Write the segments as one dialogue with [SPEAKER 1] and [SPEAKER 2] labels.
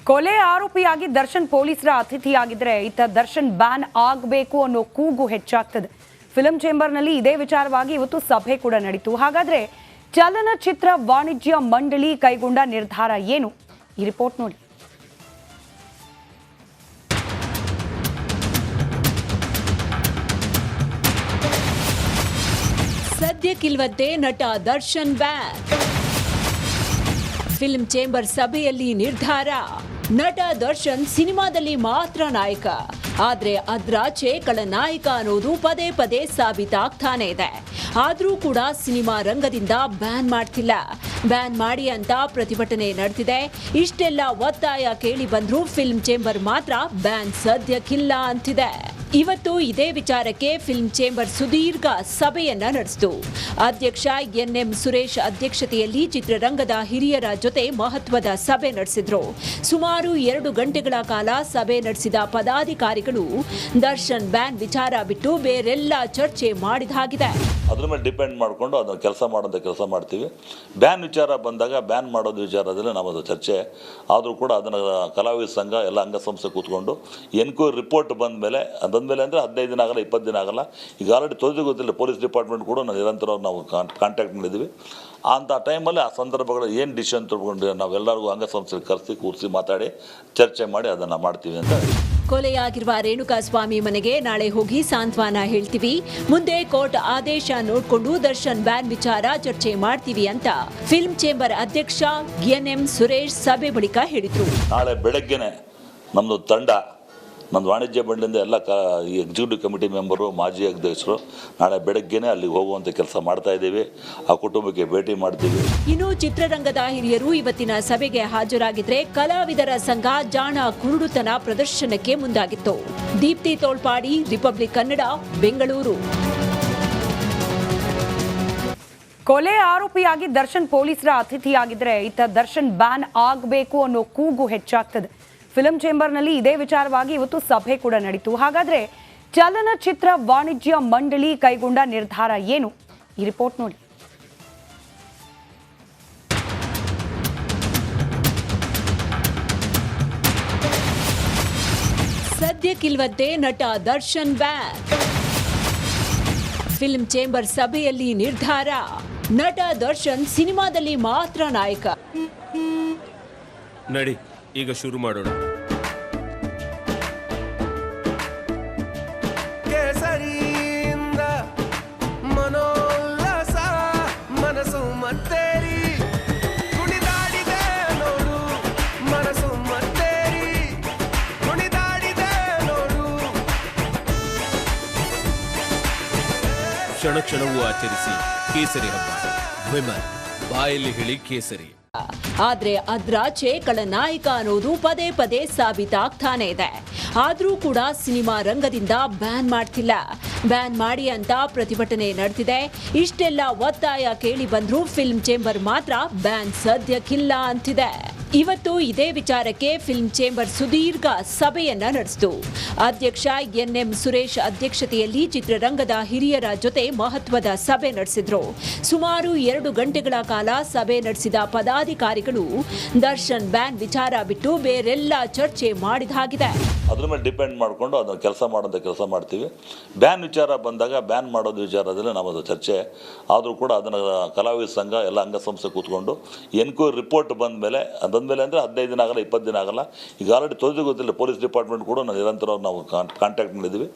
[SPEAKER 1] ಕೊಲೆ ಆರೋಪಿಯಾಗಿ ದರ್ಶನ್ ಪೊಲೀಸರ ಅತಿಥಿಯಾಗಿದ್ರೆ ಇತ್ತ ದರ್ಶನ್ ಬ್ಯಾನ್ ಆಗಬೇಕು ಅನ್ನೋ ಕೂಗು ಹೆಚ್ಚಾಗ್ತದೆ. ಫಿಲ್ಮ್ ಚೇಂಬರ್ನಲ್ಲಿ ಇದೇ ವಿಚಾರವಾಗಿ ಇವತ್ತು ಸಭೆ ಕೂಡ ನಡೆಯಿತು. ಹಾಗಾದ್ರೆ ಚಲನಚಿತ್ರ ವಾಣಿಜ್ಯ ಮಂಡಳಿ ಕೈಗೊಂಡ ನಿರ್ಧಾರ ಏನು? ಈ ರಿಪೋರ್ಟ್ ನೋಡಿ.
[SPEAKER 2] ಸದ್ಯಕ್ಕಿಲ್ವಂತೆ ನಟ ದರ್ಶನ್ ಬ್ಯಾನ್. ಫಿಲ್ಮ್ ಚೇಂಬರ್ ಸಭೆಯಲ್ಲಿ ನಿರ್ಧಾರ. ನಟ ದರ್ಶನ್ ಸಿನಿಮಾದಲ್ಲಿ ಮಾತ್ರ ನಾಯಕ, ಆದ್ರೆ ಅದ್ರಾಚೆ ಖಳನಾಯಕ ಅನ್ನೋದು ಪದೇ ಪದೇ ಸಾಬೀತಾಗ್ತಾನೆ ಇದೆ. ಆದ್ರೂ ಕೂಡ ಸಿನಿಮಾ ರಂಗದಿಂದ ಬ್ಯಾನ್ ಮಾಡ್ತಿಲ್ಲ. ಬ್ಯಾನ್ ಮಾಡಿ ಅಂತ ಪ್ರತಿಭಟನೆ ನಡೆದಿದೆ. ಇಷ್ಟೆಲ್ಲ ಒತ್ತಾಯ ಕೇಳಿ ಬಂದ್ರೂ ಫಿಲ್ಮ್ ಚೇಂಬರ್ ಮಾತ್ರ ಬ್ಯಾನ್ ಸದ್ಯಕ್ಕಿಲ್ಲ ಅಂತಿದೆ. ಇವತ್ತು ಇದೇ ವಿಚಾರಕ್ಕೆ ಫಿಲ್ಮ್ ಚೇಂಬರ್ ಸುದೀರ್ಘ ಸಭೆಯನ್ನ ನಡೆಸಿತು. ಅಧ್ಯಕ್ಷ ಎನ್.ಎಂ. ಸುರೇಶ್ ಅಧ್ಯಕ್ಷತೆಯಲ್ಲಿ ಚಿತ್ರರಂಗದ ಹಿರಿಯರ ಜೊತೆ ಮಹತ್ವದ ಸಭೆ ನಡೆಸಿದ್ರು. ಸುಮಾರು 2 ಗಂಟೆಗಳ ಕಾಲ ಸಭೆ ನಡೆಸಿದ ಪದಾಧಿಕಾರಿಗಳು ದರ್ಶನ್ ಬ್ಯಾನ್ ವಿಚಾರ ಬಿಟ್ಟು ಬೇರೆಲ್ಲ ಚರ್ಚೆ ಮಾಡಿದ ಹಾಗಿದೆ.
[SPEAKER 3] ಅದ್ರ ಮೇಲೆ ಡಿಪೆಂಡ್ ಮಾಡಿಕೊಂಡು ಅದನ್ನು ಕೆಲಸ ಮಾಡ್ತೀವಿ. ಬ್ಯಾನ್ ವಿಚಾರ ಬಂದಾಗ ಬ್ಯಾನ್ ಮಾಡೋದು ವಿಚಾರದಲ್ಲಿ ನಮ್ಮದು ಚರ್ಚೆ ಆದರೂ ಕೂಡ ಅದನ್ನು ಕಲಾವಿದ ಸಂಘ ಎಲ್ಲ ಅಂಗಸಂಸ್ಥೆ ಕೂತ್ಕೊಂಡು ಎನ್ಕ್ವೈರಿ ರಿಪೋರ್ಟ್ ಬಂದಮೇಲೆ ಅಂದರೆ 15 ದಿನ ಆಗಲ್ಲ, 20 ದಿನ ಆಗಲ್ಲ. ಈಗ ಆಲ್ರೆಡಿ ಗೊತ್ತಿಲ್ಲ, ಪೊಲೀಸ್ ಡಿಪಾರ್ಟ್ಮೆಂಟ್ ಕೂಡ ನಿರಂತರವಾಗಿ ನಾವು ಕಾಂಟ್ಯಾಕ್ಟ್ ಮಾಡಿದ್ದೀವಿ. ಅಂಥ ಟೈಮಲ್ಲಿ ಆ ಸಂದರ್ಭಗಳು ಏನು ಡಿಸಿಷನ್ ತೊಗೊಂಡು ನಾವೆಲ್ಲರಿಗೂ ಅಂಗಸಂಸ್ಥೆ ಕೂರಿಸಿ ಮಾತಾಡಿ ಚರ್ಚೆ ಮಾಡಿ ಅದನ್ನು ಮಾಡ್ತೀವಿ ಅಂತ.
[SPEAKER 2] ಕೊಲೆಯಾಗಿರುವ ರೇಣುಕಾಸ್ವಾಮಿ ಮನೆಗೆ ನಾಳೆ ಹೋಗಿ ಸಾಂತ್ವನ ಹೇಳ್ತೀವಿ. ಮುಂದೆ ಕೋರ್ಟ್ ಆದೇಶ ನೋಡಿಕೊಂಡು ದರ್ಶನ್ ಬ್ಯಾನ್ ವಿಚಾರ ಚರ್ಚೆ ಮಾಡ್ತೀವಿ ಅಂತ ಫಿಲ್ಮ್ ಚೇಂಬರ್ ಅಧ್ಯಕ್ಷ ಎನ್.ಎಂ. ಸುರೇಶ್ ಸಭೆ ಬಳಿಕ ಹೇಳಿದ್ರು.
[SPEAKER 3] ನಾಳೆ ಬೆಳಗ್ಗೆನೆ ನಮ್ಮದು ತಂಡ, ನಮ್ಮದು ವಾಣಿಜ್ಯ ಮಂಡಳಿಯಿಂದ ಎಲ್ಲ ಎಕ್ಸಿಕ್ಯೂಟಿವ್ ಕಮಿಟಿ ಮೆಂಬರು, ಮಾಜಿ ಅಧ್ಯಕ್ಷರು ನಾಳೆ ಬೆಳಗ್ಗೆನೆ ಅಲ್ಲಿಗೆ ಹೋಗುವಂಥ ಕೆಲಸ ಮಾಡ್ತಾ ಇದ್ದೀವಿ. ಆ ಕುಟುಂಬಕ್ಕೆ ಭೇಟಿ ಮಾಡ್ತೀವಿ.
[SPEAKER 2] ಇನ್ನು ಚಿತ್ರರಂಗದ ಹಿರಿಯರು ಇವತ್ತಿನ ಸಭೆಗೆ ಹಾಜರಾಗಿದ್ರೆ ಕಲಾವಿದರ ಸಂಘ ಜಾಣ ಕುರುಡುತನ ಪ್ರದರ್ಶನಕ್ಕೆ ಮುಂದಾಗಿತ್ತು. ದೀಪ್ತಿ ತೋಳ್ಪಾಡಿ, ರಿಪಬ್ಲಿಕ್ ಕನ್ನಡ, ಬೆಂಗಳೂರು.
[SPEAKER 1] ಕೊಲೆ ಆರೋಪಿಯಾಗಿ ದರ್ಶನ್ ಪೊಲೀಸರ ಅತಿಥಿಯಾಗಿದ್ರೆ ಇತ್ತ ದರ್ಶನ್ ಬ್ಯಾನ್ ಆಗಬೇಕು ಅನ್ನೋ ಕೂಗು ಹೆಚ್ಚಾಗ್ತದೆ. ಫಿಲ್ಮ್ ಚೇಂಬರ್ನಲ್ಲಿ ಇದೇ ವಿಚಾರವಾಗಿ ಇವತ್ತು ಸಭೆ ಕೂಡ ನಡೆಯಿತು. ಹಾಗಾದ್ರೆ ಚಲನಚಿತ್ರ ವಾಣಿಜ್ಯ ಮಂಡಳಿ ಕೈಗೊಂಡ ನಿರ್ಧಾರ ಏನು? ಈ ರಿಪೋರ್ಟ್ ನೋಡಿ.
[SPEAKER 2] ಸದ್ಯಕ್ಕಿಲ್ವಂತೆ ನಟ ದರ್ಶನ್ ಬ್ಯಾನ್. ಫಿಲ್ಮ್ ಚೇಂಬರ್ ಸಭೆಯಲ್ಲಿ ನಿರ್ಧಾರ. ನಟ ದರ್ಶನ್ ಸಿನಿಮಾದಲ್ಲಿ ಮಾತ್ರ ನಾಯಕ.
[SPEAKER 4] ನಡಿ, ಈಗ ಶುರು ಮಾಡೋಣ.
[SPEAKER 5] ಕೇಸರಿಯಿಂದ ಮನೋಲ್ಲಾಸ ಮನಸ್ಸು ಮತ್ತೇರಿ ಕುಣಿದಾಡಿದೆ ನೋಡು, ಮನಸ್ಸು ಮತ್ತೇರಿ ಕುಣಿದಾಡಿದೆ ನೋಡು.
[SPEAKER 4] ಕ್ಷಣ ಕ್ಷಣವೂ ಆಚರಿಸಿ ಕೇಸರಿ ಹಬ್ಬ. ವಿಮಲ್ ಬಾಯಲ್ಲಿ ಹೇಳಿ ಕೇಸರಿ.
[SPEAKER 2] ಆದ್ರೆ ಅದ್ರಾಚೆ ಖಳನಾಯಕ ಅನ್ನೋದು ಪದೇ ಪದೇ ಸಾಬೀತಾಗ್ತಾನೆ ಇದೆ. ಆದ್ರೂ ಕೂಡ ಸಿನಿಮಾ ರಂಗದಿಂದ ಬ್ಯಾನ್ ಮಾಡ್ತಿಲ್ಲ. ಬ್ಯಾನ್ ಮಾಡಿ ಅಂತ ಪ್ರತಿಭಟನೆ ನಡೆದಿದೆ. ಇಷ್ಟೆಲ್ಲ ಒತ್ತಾಯ ಕೇಳಿ ಬಂದ್ರೂ ಫಿಲ್ಮ್ ಚೇಂಬರ್ ಮಾತ್ರ ಬ್ಯಾನ್ ಸದ್ಯಕ್ಕಿಲ್ಲ ಅಂತಿದೆ. ಇವತ್ತು ಇದೇ ವಿಚಾರಕ್ಕೆ ಫಿಲ್ಮ್ ಚೇಂಬರ್ ಸುದೀರ್ಘ ಸಭೆಯನ್ನ ನಡೆಸಿತು. ಅಧ್ಯಕ್ಷ ಎನ್.ಎಂ. ಸುರೇಶ್ ಅಧ್ಯಕ್ಷತೆಯಲ್ಲಿ ಚಿತ್ರರಂಗದ ಹಿರಿಯರ ಜೊತೆ ಮಹತ್ವದ ಸಭೆ ನಡೆಸಿದ್ರು. ಸುಮಾರು 2 ಗಂಟೆಗಳ ಕಾಲ ಸಭೆ ನಡೆಸಿದ ಪದಾಧಿಕಾರಿಗಳು ದರ್ಶನ್ ಬ್ಯಾನ್ ವಿಚಾರ ಬಿಟ್ಟು ಬೇರೆಲ್ಲ ಚರ್ಚೆ ಮಾಡಿದ ಹಾಗಿದೆ.
[SPEAKER 3] ಅದ್ರ ಮೇಲೆ ಡಿಪೆಂಡ್ ಮಾಡಿಕೊಂಡು ಅದನ್ನು ಕೆಲಸ ಮಾಡ್ತೀವಿ. ಬ್ಯಾನ್ ವಿಚಾರ ಬಂದಾಗ ಬ್ಯಾನ್ ಮಾಡೋದು ವಿಚಾರದಲ್ಲಿ ನಮ್ಮದು ಚರ್ಚೆ ಆದರೂ ಕೂಡ ಅದನ್ನು ಕಲಾವಿದ ಸಂಘ ಎಲ್ಲ ಅಂಗಸಂಸ್ಥೆ ಕೂತ್ಕೊಂಡು ಎನ್ಕ್ವೈರಿ ರಿಪೋರ್ಟ್ ಬಂದಮೇಲೆ ಅಂದರೆ 15 ದಿನ ಆಗಲ್ಲ, 20 ದಿನ ಆಗಲ್ಲ. ಈಗ ಆಲ್ರೆಡಿ ಗೊತ್ತಿಲ್ಲ, ಪೊಲೀಸ್ ಡಿಪಾರ್ಟ್ಮೆಂಟ್ ಕೂಡ ನಿರಂತರವಾಗಿ ನಾವು ಕಾಂಟ್ಯಾಕ್ಟ್ ಮಾಡಿದ್ದೀವಿ.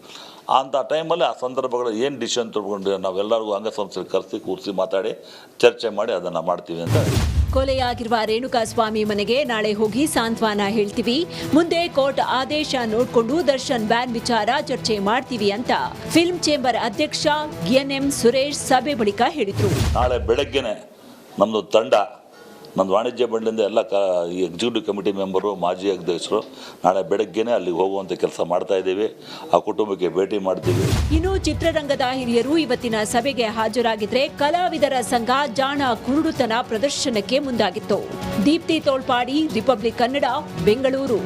[SPEAKER 3] ಅಂಥ ಟೈಮಲ್ಲಿ ಆ ಸಂದರ್ಭಗಳು ಏನು ಡಿಸಿಷನ್ ತೊಗೊಂಡು ನಾವೆಲ್ಲರಿಗೂ ಅಂಗಸಂಸ್ಥೆ ಕೂರಿಸಿ ಮಾತಾಡಿ ಚರ್ಚೆ ಮಾಡಿ ಅದನ್ನು ಮಾಡ್ತೀವಿ ಅಂತ.
[SPEAKER 2] ಕೊಲೆಯಾಗಿರುವ ರೇಣುಕಾಸ್ವಾಮಿ ಮನೆಗೆ ನಾಳೆ ಹೋಗಿ ಸಾಂತ್ವನ ಹೇಳ್ತೀವಿ. ಮುಂದೆ ಕೋರ್ಟ್ ಆದೇಶ ನೋಡಿಕೊಂಡು ದರ್ಶನ್ ಬ್ಯಾನ್ ವಿಚಾರ ಚರ್ಚೆ ಮಾಡ್ತೀವಿ ಅಂತ ಫಿಲ್ಮ್ ಚೇಂಬರ್ ಅಧ್ಯಕ್ಷ ಎನ್.ಎಂ. ಸುರೇಶ್ ಸಭೆ ಬಳಿಕ ಹೇಳಿದ್ರು.
[SPEAKER 3] ನಾಳೆ ಬೆಳಗ್ಗೆನೆ ನಮ್ಮದು ತಂಡ, ನಮ್ಮದು ವಾಣಿಜ್ಯ ಮಂಡಳಿಯಿಂದ ಎಲ್ಲ ಎಕ್ಸಿಕ್ಯೂಟಿವ್ ಕಮಿಟಿ ಮೆಂಬರು, ಮಾಜಿ ಅಧ್ಯಕ್ಷರು ನಾಳೆ ಬೆಳಗ್ಗೆನೆ ಅಲ್ಲಿಗೆ ಹೋಗುವಂಥ ಕೆಲಸ ಮಾಡ್ತಾ ಇದ್ದೀವಿ. ಆ ಕುಟುಂಬಕ್ಕೆ ಭೇಟಿ ಮಾಡ್ತೀವಿ.
[SPEAKER 2] ಇನ್ನು ಚಿತ್ರರಂಗದ ಹಿರಿಯರು ಇವತ್ತಿನ ಸಭೆಗೆ ಹಾಜರಾಗಿದ್ರೆ ಕಲಾವಿದರ ಸಂಘ ಜಾಣ ಕುರುಡುತನ ಪ್ರದರ್ಶನಕ್ಕೆ ಮುಂದಾಗಿತ್ತು. ದೀಪ್ತಿ ತೋಳ್ಪಾಡಿ, ರಿಪಬ್ಲಿಕ್ ಕನ್ನಡ, ಬೆಂಗಳೂರು.